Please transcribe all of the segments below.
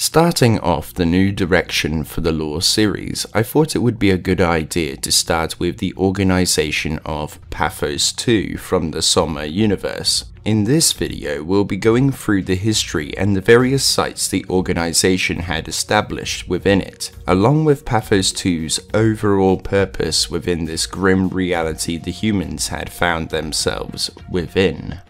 Starting off the new direction for the lore series, I thought it would be a good idea to start with the organization of Pathos-II from the Soma universe. In this video, we'll be going through the history and the various sites the organization had established within it, along with Pathos-II's overall purpose within this grim reality the humans had found themselves within.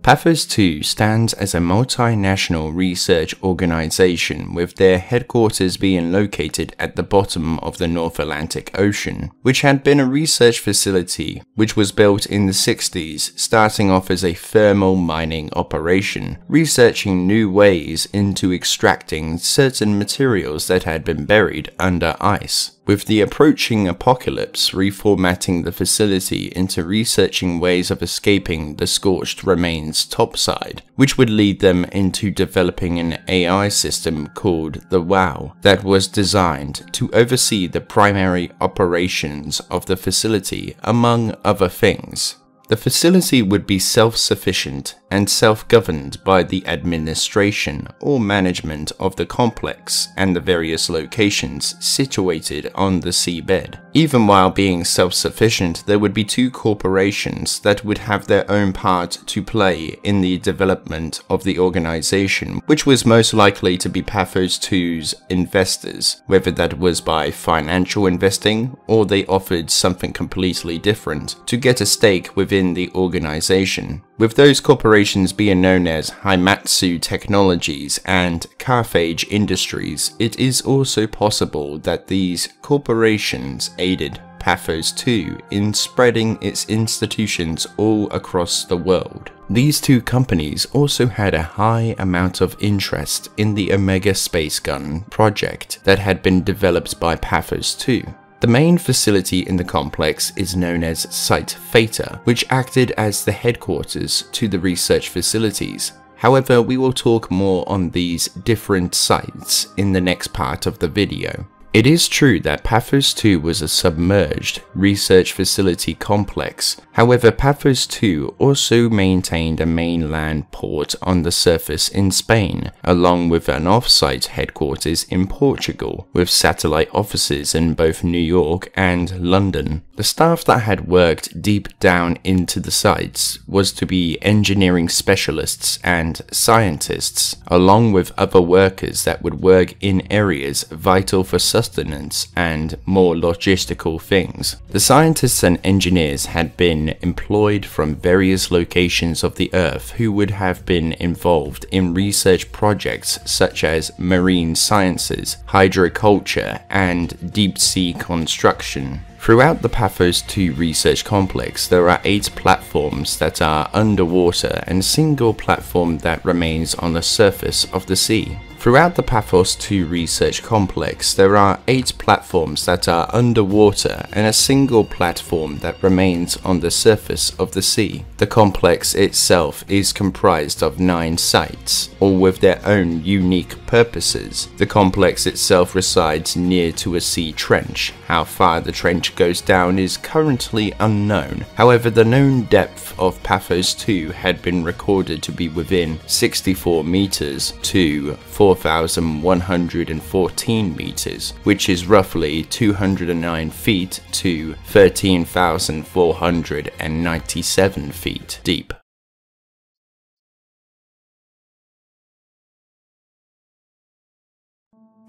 Pathos-II stands as a multinational research organization with their headquarters being located at the bottom of the North Atlantic Ocean, which had been a research facility which was built in the 60s, starting off as a thermal mining operation, researching new ways into extracting certain materials that had been buried under ice. With the approaching apocalypse reformatting the facility into researching ways of escaping the scorched remains topside, which would lead them into developing an AI system called the WOW that was designed to oversee the primary operations of the facility, among other things. The facility would be self-sufficient and self-governed by the administration or management of the complex and the various locations situated on the seabed. Even while being self-sufficient, there would be two corporations that would have their own part to play in the development of the organization, which was most likely to be Pathos-II's investors, whether that was by financial investing or they offered something completely different to get a stake within the organization, with those corporations being known as Haimatsu Technologies and Carthage Industries. It is also possible that these corporations aided Pathos-II in spreading its institutions all across the world. These two companies also had a high amount of interest in the Omega space gun project that had been developed by Pathos-II. The main facility in the complex is known as Site Theta, which acted as the headquarters to the research facilities. However, we will talk more on these different sites in the next part of the video. It is true that Pathos-II was a submerged research facility complex. However, Pathos-II also maintained a mainland port on the surface in Spain, along with an off-site headquarters in Portugal, with satellite offices in both New York and London. The staff that had worked deep down into the sites was to be engineering specialists and scientists, along with other workers that would work in areas vital for sustenance and more logistical things. The scientists and engineers had been employed from various locations of the Earth who would have been involved in research projects such as marine sciences, hydroculture, and deep-sea construction. Throughout the Pathos-II research complex, there are 8 platforms that are underwater and a single platform that remains on the surface of the sea. Throughout the Pathos-II research complex, there are 8 platforms that are underwater and a single platform that remains on the surface of the sea. The complex itself is comprised of 9 sites, all with their own unique purposes. The complex itself resides near to a sea trench. How far the trench goes down is currently unknown. However, the known depth of Pathos-II had been recorded to be within 64 meters to 4,114 meters, which is roughly 209 feet to 13,497 feet deep.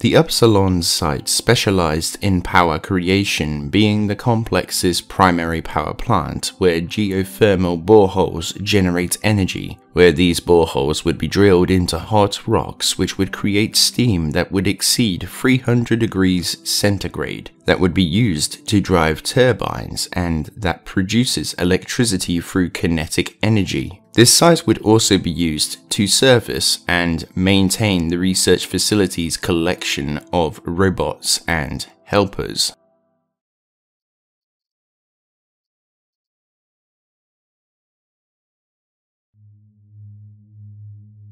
The Upsilon site specialized in power creation, being the complex's primary power plant, where geothermal boreholes generate energy, where these boreholes would be drilled into hot rocks which would create steam that would exceed 300 degrees centigrade, that would be used to drive turbines and that produces electricity through kinetic energy. This site would also be used to service and maintain the research facility's collection of robots and helpers.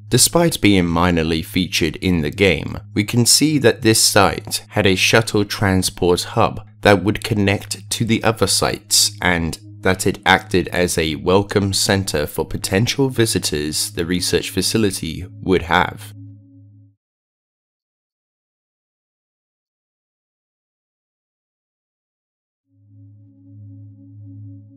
Despite being minorly featured in the game, we can see that this site had a shuttle transport hub that would connect to the other sites, and that it acted as a welcome center for potential visitors the research facility would have.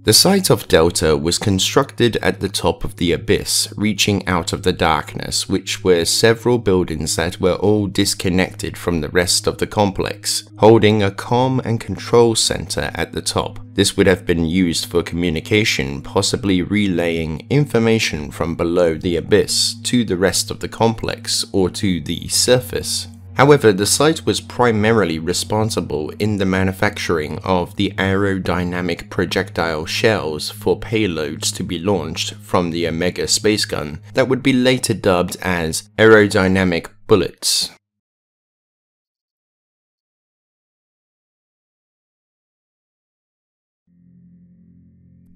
The site of Delta was constructed at the top of the abyss, reaching out of the darkness, which were several buildings that were all disconnected from the rest of the complex, holding a comm and control center at the top. This would have been used for communication, possibly relaying information from below the abyss to the rest of the complex or to the surface. However, the site was primarily responsible in the manufacturing of the aerodynamic projectile shells for payloads to be launched from the Omega space gun that would be later dubbed as aerodynamic bullets.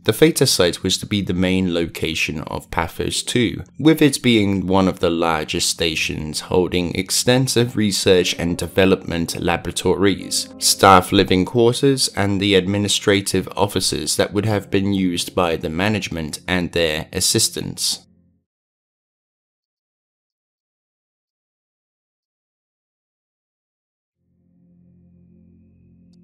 The Theta site was to be the main location of Pathos-II, with it being one of the largest stations holding extensive research and development laboratories, staff living quarters, and the administrative offices that would have been used by the management and their assistants.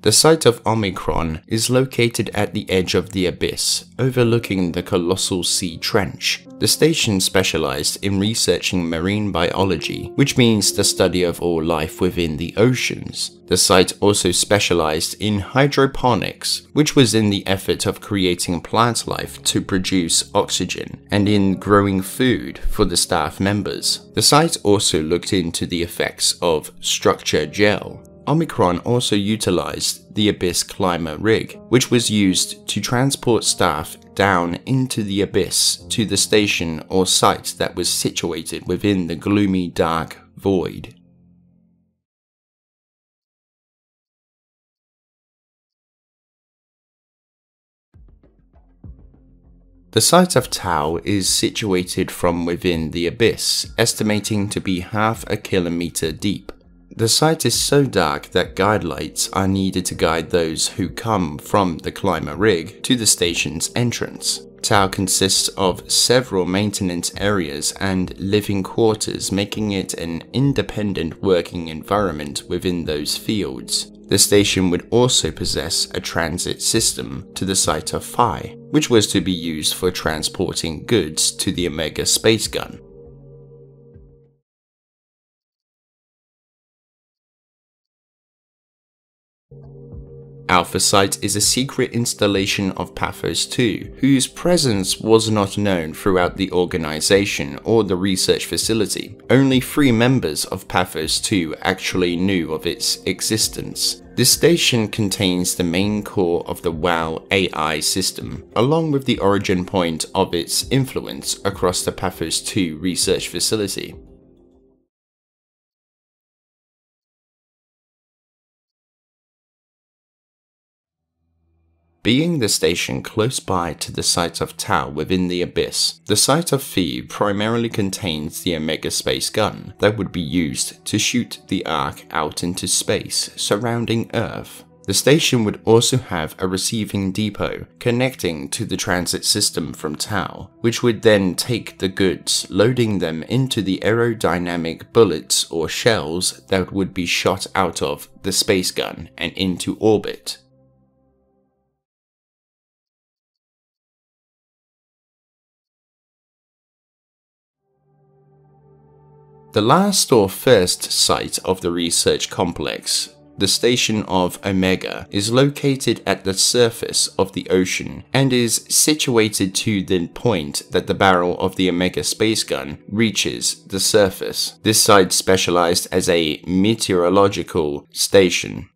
The site of Omicron is located at the edge of the abyss, overlooking the colossal sea trench. The station specialized in researching marine biology, which means the study of all life within the oceans. The site also specialized in hydroponics, which was in the effort of creating plant life to produce oxygen, and in growing food for the staff members. The site also looked into the effects of structure gel. Omicron also utilized the Abyss Climber rig, which was used to transport staff down into the abyss to the station or site that was situated within the gloomy dark void. The site of Tau is situated from within the abyss, estimating to be half a kilometer deep. The site is so dark that guide lights are needed to guide those who come from the climber rig to the station's entrance. Tau consists of several maintenance areas and living quarters, making it an independent working environment within those fields. The station would also possess a transit system to the site of Phi, which was to be used for transporting goods to the Omega space gun. Alpha Site is a secret installation of Pathos-II, whose presence was not known throughout the organization or the research facility. Only 3 members of Pathos-II actually knew of its existence. This station contains the main core of the WoW AI system, along with the origin point of its influence across the Pathos-II research facility. Being the station close by to the site of Tau within the abyss, the site of Phi primarily contains the Omega space gun that would be used to shoot the Ark out into space surrounding Earth. The station would also have a receiving depot connecting to the transit system from Tau, which would then take the goods, loading them into the aerodynamic bullets or shells that would be shot out of the space gun and into orbit. The last or first site of the research complex, the station of Omega, is located at the surface of the ocean and is situated to the point that the barrel of the Omega space gun reaches the surface. This site specialized as a meteorological station.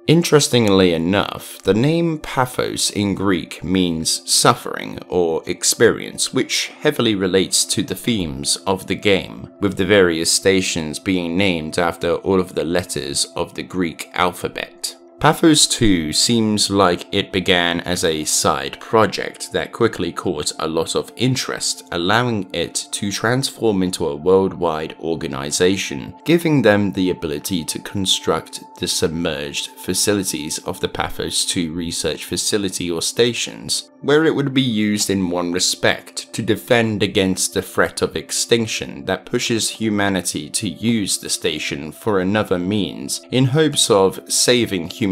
Interestingly enough, the name Pathos in Greek means suffering or experience, which heavily relates to the themes of the game, with the various stations being named after all of the letters of the Greek alphabet. Pathos-II seems like it began as a side project that quickly caught a lot of interest, allowing it to transform into a worldwide organization, giving them the ability to construct the submerged facilities of the Pathos-II research facility or stations, where it would be used in one respect to defend against the threat of extinction that pushes humanity to use the station for another means, in hopes of saving humanity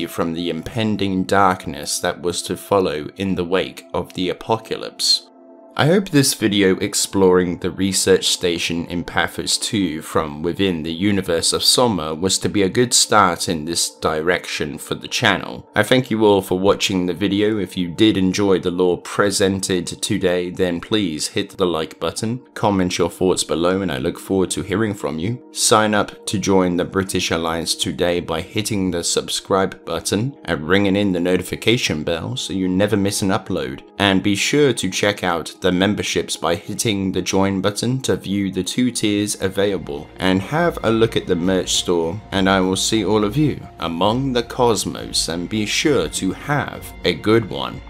from the impending darkness that was to follow in the wake of the apocalypse. I hope this video exploring the research station in Pathos-II from within the universe of Soma was to be a good start in this direction for the channel. I thank you all for watching the video. If you did enjoy the lore presented today, then please hit the like button, comment your thoughts below, and I look forward to hearing from you. Sign up to join the British Alliance today by hitting the subscribe button and ringing in the notification bell so you never miss an upload. And be sure to check out the memberships by hitting the join button to view the 2 tiers available, and have a look at the merch store, and I will see all of you among the cosmos, and be sure to have a good one.